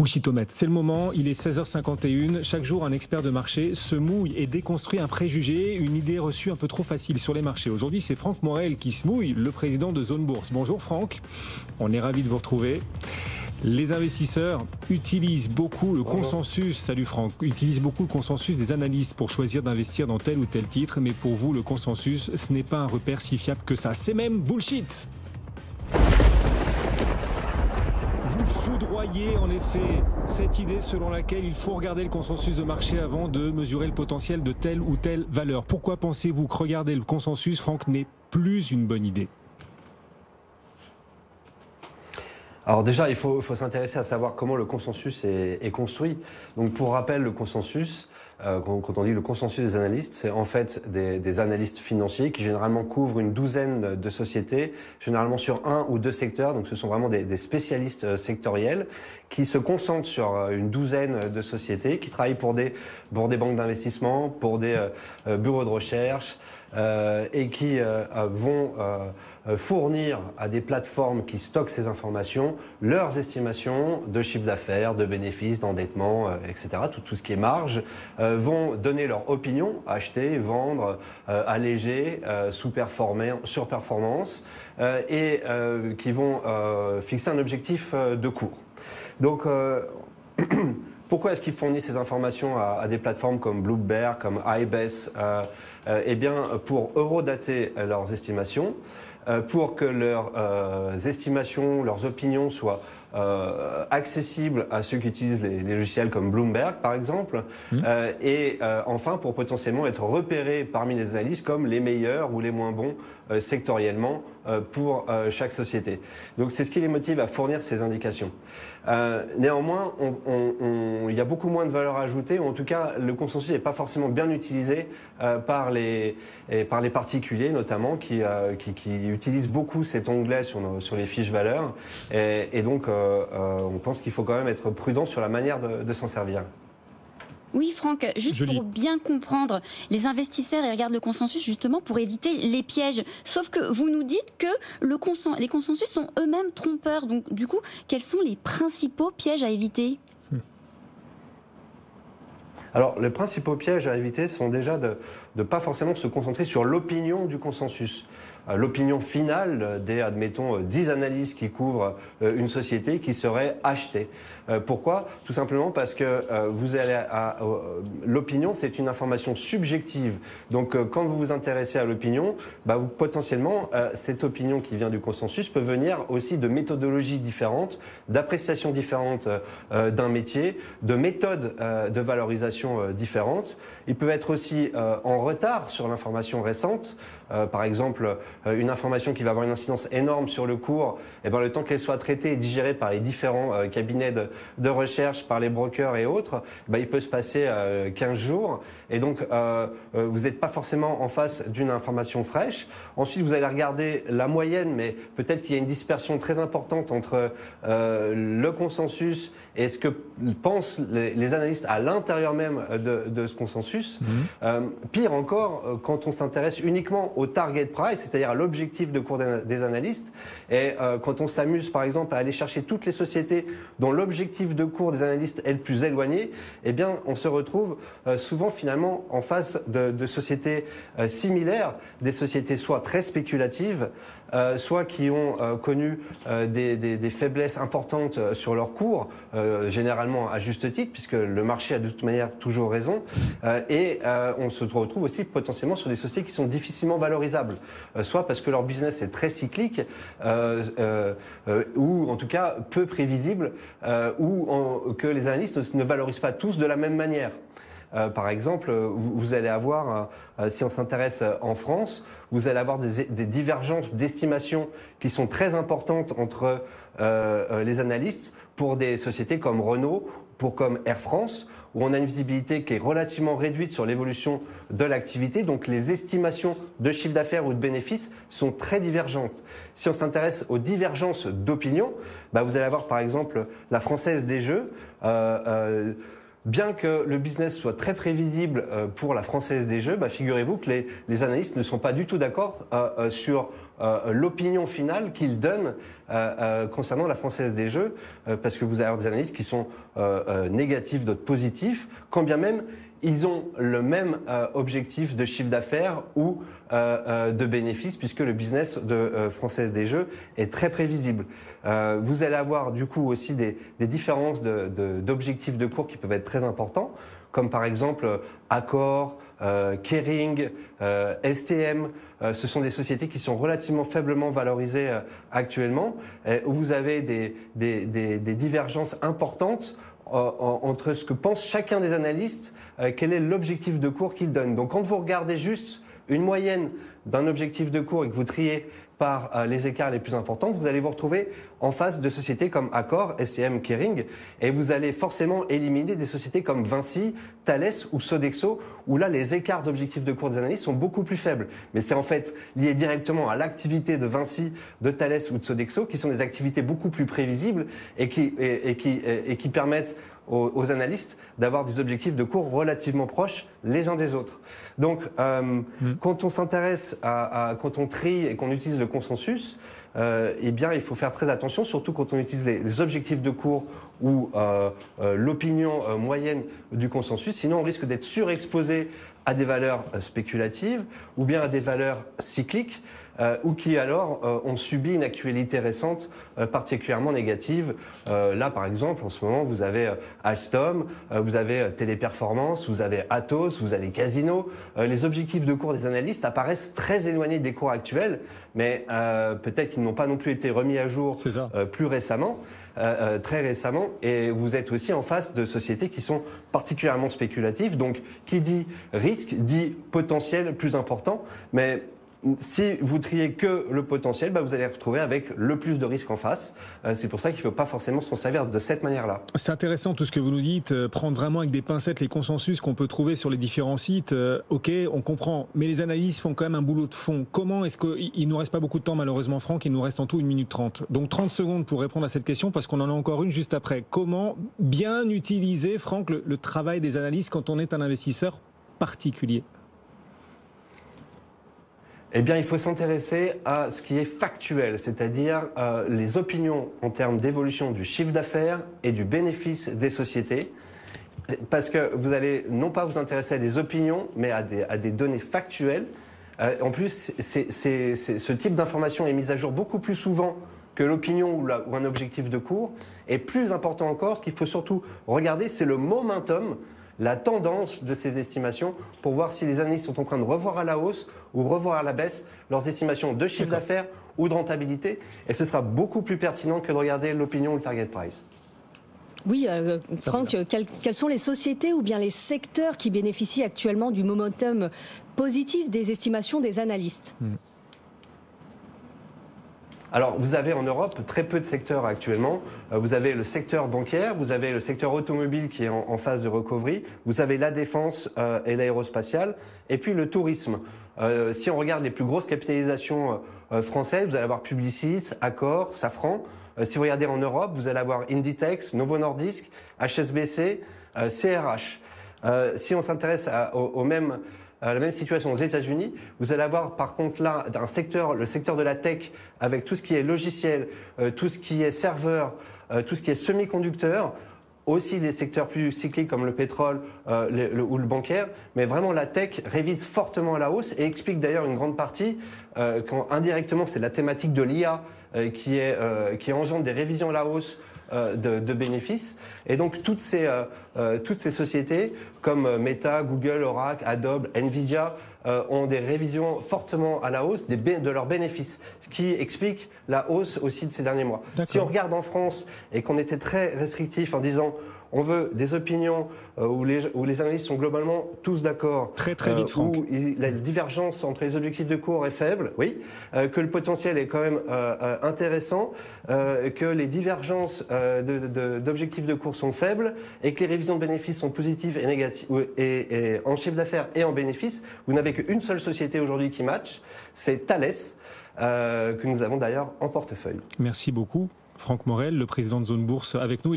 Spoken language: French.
Bullshitomètre, c'est le moment, il est 16h51. Chaque jour, un expert de marché se mouille et déconstruit un préjugé, une idée reçue un peu trop facile sur les marchés. Aujourd'hui, c'est Franck Morel qui se mouille, le président de Zone Bourse. Bonjour Franck, on est ravis de vous retrouver. Les investisseurs utilisent beaucoup le consensus, salut Franck, utilisent beaucoup le consensus des analystes pour choisir d'investir dans tel ou tel titre. Mais pour vous, le consensus, ce n'est pas un repère si fiable que ça. C'est même bullshit. Vous foudroyez en effet cette idée selon laquelle il faut regarder le consensus de marché avant de mesurer le potentiel de telle ou telle valeur. Pourquoi pensez-vous que regarder le consensus, Franck, n'est plus une bonne idée ? Alors déjà, il faut s'intéresser à savoir comment le consensus est construit. Donc pour rappel, le consensus, quand on dit le consensus des analystes, c'est en fait des analystes financiers qui généralement couvrent une douzaine de sociétés, généralement sur un ou deux secteurs. Donc ce sont vraiment des spécialistes sectoriels qui se concentrent sur une douzaine de sociétés, qui travaillent pour des banques d'investissement, pour des bureaux de recherche et qui vont fournir à des plateformes qui stockent ces informations leurs estimations de chiffre d'affaires, de bénéfices, d'endettement, etc. Tout ce qui est marge, vont donner leur opinion, acheter, vendre, alléger, surperformance, et qui vont fixer un objectif de cours. Donc, pourquoi est-ce qu'ils fournissent ces informations à des plateformes comme Bloomberg, comme IBES? Eh bien, pour eurodater leurs estimations, pour que leurs estimations, leurs opinions soient accessibles à ceux qui utilisent les logiciels comme Bloomberg, par exemple, et enfin pour potentiellement être repérés parmi les analystes comme les meilleurs ou les moins bons sectoriellement pour chaque société. Donc c'est ce qui les motive à fournir ces indications. Néanmoins, il y a beaucoup moins de valeur ajoutée, ou en tout cas le consensus n'est pas forcément bien utilisé par les particuliers notamment qui utilisent beaucoup cet onglet sur les fiches valeurs, et donc on pense qu'il faut quand même être prudent sur la manière de s'en servir. Oui, Franck, juste pour bien comprendre, les investisseurs ils regardent le consensus justement pour éviter les pièges. Sauf que vous nous dites que les consensus sont eux-mêmes trompeurs. Donc, du coup, quels sont les principaux pièges à éviter ? Alors, les principaux pièges à éviter sont déjà de ne pas forcément se concentrer sur l'opinion du consensus. L'opinion finale des, admettons, 10 analystes qui couvrent une société qui serait achetée. Pourquoi ? Tout simplement parce que vous allez l'opinion, c'est une information subjective. Donc, quand vous vous intéressez à l'opinion, potentiellement, cette opinion qui vient du consensus peut venir aussi de méthodologies différentes, d'appréciations différentes d'un métier, de méthodes de valorisation différentes. Ils peuvent être aussi en retard sur l'information récente. Par exemple, une information qui va avoir une incidence énorme sur le cours, le temps qu'elle soit traitée et digérée par les différents cabinets de recherche, par les brokers et autres, il peut se passer 15 jours. Et donc, vous n'êtes pas forcément en face d'une information fraîche. Ensuite, vous allez regarder la moyenne, mais peut-être qu'il y a une dispersion très importante entre le consensus et ce que pensent les analystes à l'intérieur même de ce consensus. Pire encore, quand on s'intéresse uniquement au target price, c'est-à-dire à l'objectif de cours des analystes, et quand on s'amuse par exemple à aller chercher toutes les sociétés dont l'objectif de cours des analystes est le plus éloigné, eh bien on se retrouve souvent finalement en face de sociétés similaires, des sociétés soit très spéculatives, soit qui ont connu des faiblesses importantes sur leur cours, généralement à juste titre, puisque le marché a de toute manière toujours raison, et on se retrouve aussi potentiellement sur des sociétés qui sont difficilement valorisables, soit parce que leur business est très cyclique, ou en tout cas peu prévisible, ou que les analystes ne valorisent pas tous de la même manière. Par exemple, vous allez avoir, si on s'intéresse en France, vous allez avoir des divergences d'estimation qui sont très importantes entre les analystes pour des sociétés comme Renault, comme Air France, où on a une visibilité qui est relativement réduite sur l'évolution de l'activité. Donc les estimations de chiffre d'affaires ou de bénéfices sont très divergentes. Si on s'intéresse aux divergences d'opinion, vous allez avoir par exemple la Française des Jeux. Bien que le business soit très prévisible pour la Française des Jeux, figurez-vous que les analystes ne sont pas du tout d'accord sur l'opinion finale qu'ils donnent concernant la Française des Jeux, parce que vous allez avoir des analystes qui sont négatifs, d'autres positifs, quand bien même ils ont le même objectif de chiffre d'affaires ou de bénéfices, puisque le business de Française des Jeux est très prévisible. Vous allez avoir du coup aussi des différences d'objectifs de cours qui peuvent être très importants, comme par exemple Accor, Kering, STM. Ce sont des sociétés qui sont relativement faiblement valorisées actuellement, où vous avez des divergences importantes entre ce que pense chacun des analystes, quel est l'objectif de cours qu'ils donnent. Donc quand vous regardez juste une moyenne d'un objectif de cours et que vous triez par les écarts les plus importants, vous allez vous retrouver en face de sociétés comme Accor, STM, Kering, et vous allez forcément éliminer des sociétés comme Vinci, Thales ou Sodexo, où là les écarts d'objectifs de cours des analystes sont beaucoup plus faibles. Mais c'est en fait lié directement à l'activité de Vinci, de Thales ou de Sodexo, qui sont des activités beaucoup plus prévisibles et qui permettent aux analystes d'avoir des objectifs de cours relativement proches les uns des autres. Donc, quand on s'intéresse quand on trie et qu'on utilise le consensus, eh bien, il faut faire très attention, surtout quand on utilise les objectifs de cours ou l'opinion moyenne du consensus. Sinon, on risque d'être surexposé à des valeurs spéculatives ou bien à des valeurs cycliques, ou qui alors ont subi une actualité récente particulièrement négative. Là, par exemple, en ce moment, vous avez Alstom, vous avez Téléperformance, vous avez Atos, vous avez Casino. Les objectifs de cours des analystes apparaissent très éloignés des cours actuels, mais peut-être qu'ils n'ont pas non plus été remis à jour plus récemment, très récemment. Et vous êtes aussi en face de sociétés qui sont particulièrement spéculatives. Donc, qui dit risque, dit potentiel plus important. Mais si vous triez que le potentiel, vous allez retrouver avec le plus de risques en face. C'est pour ça qu'il ne faut pas forcément s'en servir de cette manière-là. C'est intéressant tout ce que vous nous dites, prendre vraiment avec des pincettes les consensus qu'on peut trouver sur les différents sites. Ok, on comprend, mais les analystes font quand même un boulot de fond. Comment est-ce qu'il ne nous reste pas beaucoup de temps malheureusement, Franck, il nous reste en tout 1 minute 30. Donc 30 secondes pour répondre à cette question, parce qu'on en a encore une juste après. Comment bien utiliser, Franck, le travail des analystes quand on est un investisseur particulier ? Eh bien, il faut s'intéresser à ce qui est factuel, c'est-à-dire les opinions en termes d'évolution du chiffre d'affaires et du bénéfice des sociétés, parce que vous allez non pas vous intéresser à des opinions, mais à des données factuelles. En plus, ce type d'information est mise à jour beaucoup plus souvent que l'opinion ou un objectif de cours. Et plus important encore, ce qu'il faut surtout regarder, c'est le momentum, la tendance de ces estimations, pour voir si les analystes sont en train de revoir à la hausse ou revoir à la baisse leurs estimations de chiffre d'affaires ou de rentabilité. Et ce sera beaucoup plus pertinent que de regarder l'opinion ou le target price. Oui, Franck, quelles sont les sociétés ou bien les secteurs qui bénéficient actuellement du momentum positif des estimations des analystes ? Alors, vous avez en Europe très peu de secteurs actuellement. Vous avez le secteur bancaire, vous avez le secteur automobile qui est en phase de recovery, vous avez la défense et l'aérospatiale, et puis le tourisme. Si on regarde les plus grosses capitalisations françaises, vous allez avoir Publicis, Accor, Safran. Si vous regardez en Europe, vous allez avoir Inditex, Novo Nordisk, HSBC, CRH. Si on s'intéresse à la même situation aux États-Unis, vous allez avoir par contre là le secteur de la tech, avec tout ce qui est logiciel, tout ce qui est serveur, tout ce qui est semi-conducteur, aussi des secteurs plus cycliques comme le pétrole ou le bancaire, mais vraiment la tech révise fortement à la hausse et explique d'ailleurs une grande partie, quand indirectement c'est la thématique de l'IA qui engendre des révisions à la hausse de bénéfices. Et donc toutes ces sociétés comme Meta, Google, Oracle, Adobe, Nvidia ont des révisions fortement à la hausse de leurs bénéfices, ce qui explique la hausse aussi de ces derniers mois. Si on regarde en France et qu'on était très restrictif en disant on veut des opinions où les analystes sont globalement tous d'accord. Très vite, Franck. Où la divergence entre les objectifs de cours est faible, oui. Que le potentiel est quand même intéressant, que les divergences d'objectifs de cours sont faibles et que les révisions de bénéfices sont positives et négatives et en chiffre d'affaires et en bénéfices. Vous n'avez qu'une seule société aujourd'hui qui match, c'est Thales, que nous avons d'ailleurs en portefeuille. Merci beaucoup, Franck Morel, le président de Zone Bourse, avec nous.